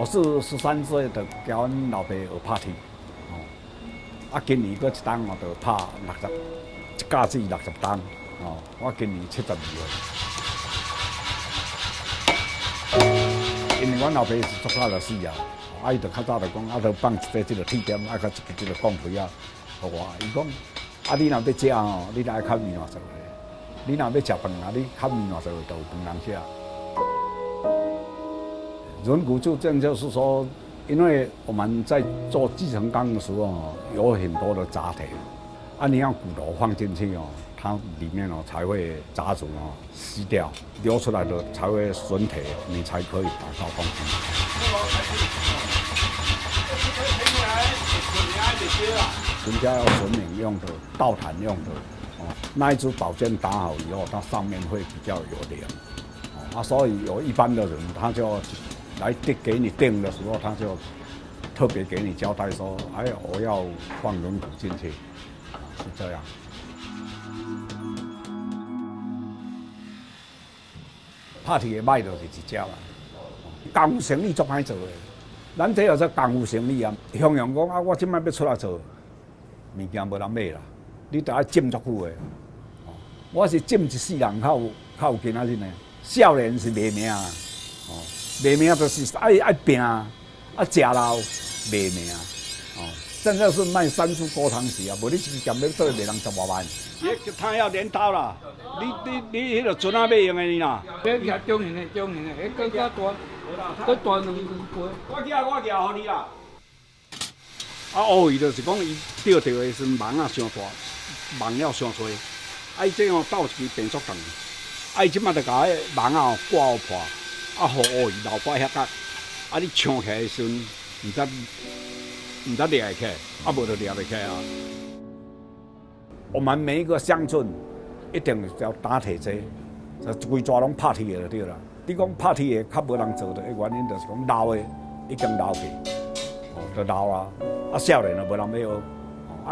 我是13岁就教阮老爸学拍铁，今年搁一档就拍60，一架子60档，我今年72岁。因为阮老爸是足早就死啊，伊就较早就讲，就放一个这个铁点，甲一个这个钢槌啊，互我。伊讲，你若要食你就爱较面烂做的。你若要食饭你较面烂做的，就有饭通吃。人骨就这样，就是说，因为我们在做制成钢的时候有很多的杂铁，你要骨头放进去它里面才会杂质吸掉，流出来的才会损铁，你才可以打到钢筋。人家要纯银用的、稻炭用的，那一支宝剑打好以后，它上面会比较有梁，所以有一般的人他就来给你订的时候，他就特别给你交代说，我要放轮毂进去，是这样。拍铁的卖就是一只啦，工务生意足歹做的，咱这有做工务生意啊。向阳讲我即摆要出来做，物件无人买啦，你得爱浸足久的。我是浸一世人较有今仔日呢，少年是卖命啊。卖命就是爱拼，食老卖命，真的是卖山猪锅汤匙啊！无你一支店要做卖人10多万。他要镰刀啦，你迄个船啊要用的呢啦。别徛中型的，迄更加大，搁大2倍。我寄互你啦。乌鱼就是讲伊钓到的是网啊伤大，网了伤多，伊这斗一支变足长，伊即马就甲迄网啊挂好破。互乌鱼老摆遐角，你抢起来的时阵，唔知掠会起，无就掠袂起啊。我们每一个乡村一定要打铁车，就规抓拢拍铁的就对啦。你讲拍铁的较无人做的原因，就是讲老的已经老去，就老啊，少年就无人要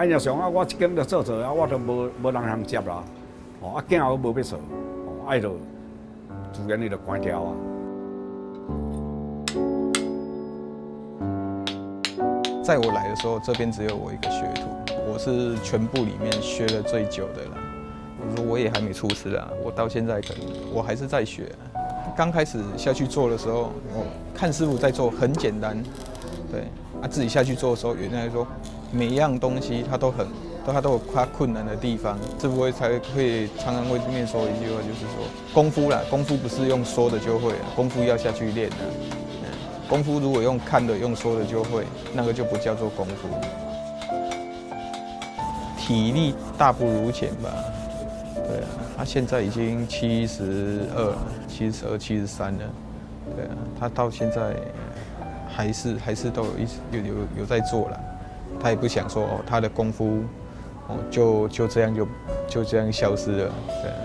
学。若像我一间就做我就无人通接啦。囝仔无要做，就自然伊就关掉啊。在我来的时候，这边只有我一个学徒，我是全部里面学的最久的啦。我说我也还没出师啊，我到现在可能我还是在学。刚开始下去做的时候，我看师傅在做很简单，对自己下去做的时候，原来说每一样东西它都有它困难的地方。师傅才会常常会面说一句话，就是说功夫啦，功夫不是用说的就会啦，功夫要下去练的。功夫如果用看的、用说的就会，那个就不叫做功夫。体力大不如前吧，对啊，他现在已经72、73了，对啊，他到现在还是都有在做了，他也不想说他的功夫就这样消失了，对啊。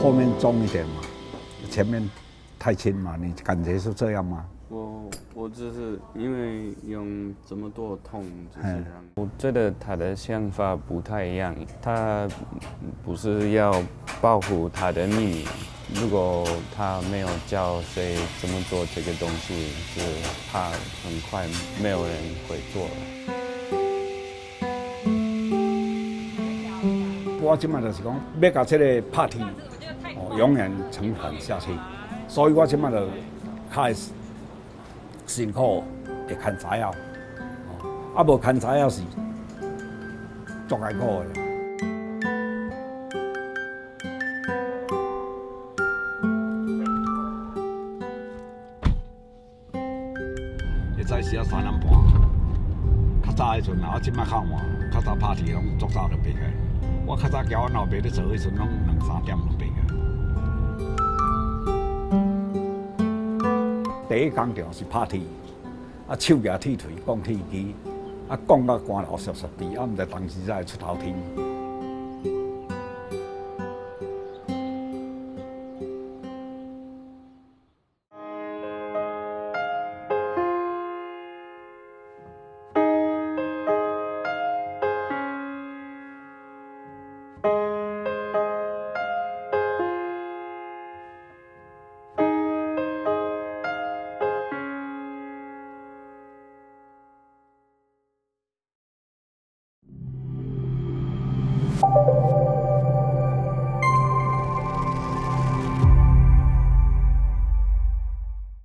后面重一点嘛，前面太轻嘛，你感觉是这样吗？我只是因为用这么多痛，就是让我觉得他的想法不太一样，他不是要保护他的秘密，如果他没有教谁怎么做这个东西，是怕很快没有人会做了。我今麦就是讲，要把这个拍铁永远承传下去，所以我今麦就开始辛苦会看材料，无看材料是足艰苦的。会早时啊3点半，较早迄阵我即摆较晚，较早拍铁拢足早就闭个。我较早交阮老爸咧做迄阵，拢2、3点就闭个。第一工程是拍铁，手举铁锤、钢铁机，钢到干流湿湿地，毋知当时才会出头天。